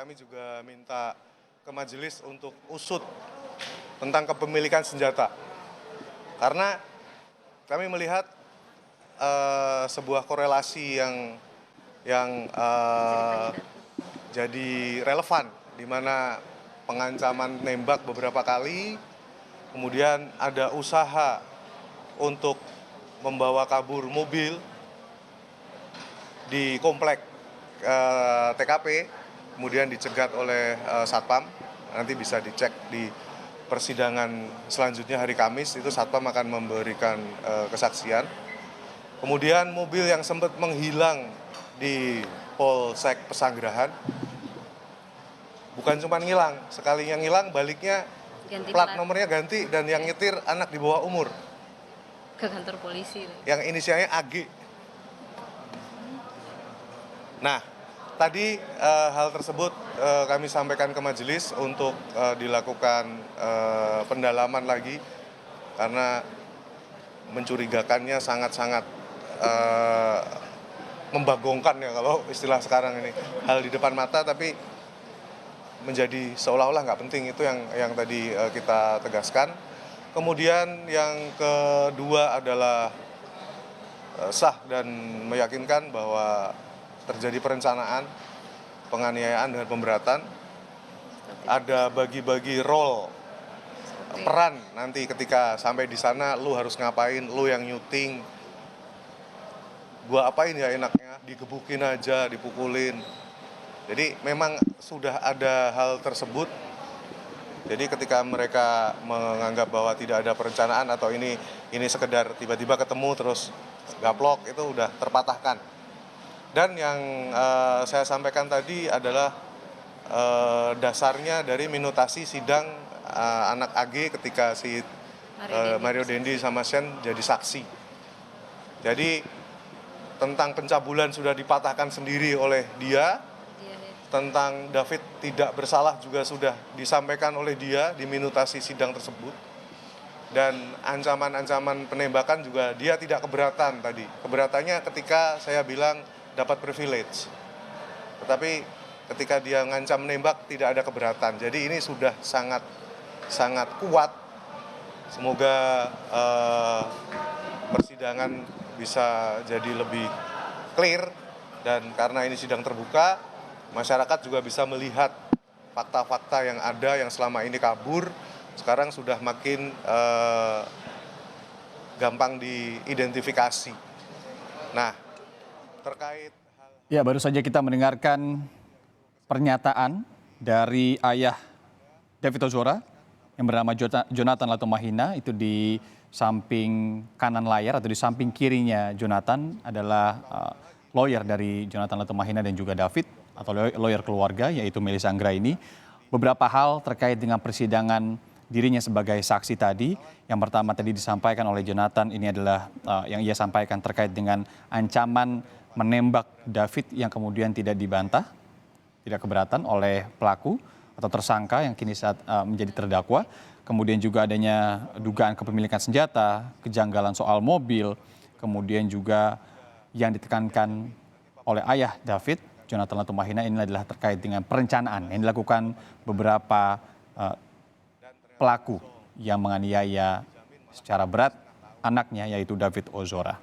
kami juga minta ke majelis untuk usut tentang kepemilikan senjata. Karena kami melihat sebuah korelasi yang jadi relevan, di mana pengancaman nembak beberapa kali, kemudian ada usaha untuk membawa kabur mobil di komplek TKP, kemudian dicegat oleh Satpam. Nanti bisa dicek di persidangan selanjutnya hari Kamis, itu Satpam akan memberikan kesaksian. Kemudian mobil yang sempat menghilang di Polsek Pesanggerahan, bukan cuma ngilang, sekali yang ngilang baliknya plat nomornya ganti, dan yang nyetir anak di bawah umur. Ke kantor polisi. Yang inisialnya AG. Nah, tadi hal tersebut kami sampaikan ke majelis untuk dilakukan pendalaman lagi, karena mencurigakannya sangat-sangat membagongkan ya kalau istilah sekarang ini. Hal di depan mata tapi menjadi seolah-olah nggak penting, itu yang tadi kita tegaskan. Kemudian yang kedua adalah sah dan meyakinkan bahwa terjadi perencanaan penganiayaan dan pemberatan. Ada bagi-bagi role peran nanti ketika sampai di sana, lu harus ngapain, lu yang nyuting, gua apain ya enaknya, digebukin aja, dipukulin. Jadi memang sudah ada hal tersebut. Jadi ketika mereka menganggap bahwa tidak ada perencanaan atau ini sekedar tiba-tiba ketemu terus gaplok, itu udah terpatahkan. Dan yang saya sampaikan tadi adalah dasarnya dari minutasi sidang anak AG ketika si Mario Dendi sama Sen jadi saksi. Jadi tentang pencabulan sudah dipatahkan sendiri oleh dia. Tentang David tidak bersalah juga sudah disampaikan oleh dia di minutasi sidang tersebut. Dan ancaman-ancaman penembakan juga dia tidak keberatan tadi. Keberatannya ketika saya bilang dapat privilege. Tetapi ketika dia ngancam menembak tidak ada keberatan. Jadi ini sudah sangat kuat. Semoga persidangan bisa jadi lebih clear, dan karena ini sidang terbuka, masyarakat juga bisa melihat fakta-fakta yang ada yang selama ini kabur, sekarang sudah makin gampang diidentifikasi. Nah, terkait ya, baru saja kita mendengarkan pernyataan dari ayah David Ozora yang bernama Jonathan Latumahina. Itu di samping kanan layar atau di samping kirinya Jonathan adalah lawyer dari Jonathan Latumahina dan juga David, atau lawyer keluarga, yaitu Melissa Anggraini. Beberapa hal terkait dengan persidangan dirinya sebagai saksi tadi. Yang pertama tadi disampaikan oleh Jonathan, ini adalah yang ia sampaikan terkait dengan ancaman menembak David yang kemudian tidak dibantah, tidak keberatan oleh pelaku atau tersangka yang kini saat menjadi terdakwa. Kemudian juga adanya dugaan kepemilikan senjata, kejanggalan soal mobil, kemudian juga yang ditekankan oleh ayah David, Jonathan Latumahina, ini adalah terkait dengan perencanaan yang dilakukan beberapa pelaku yang menganiaya secara berat anaknya, yaitu David Ozora.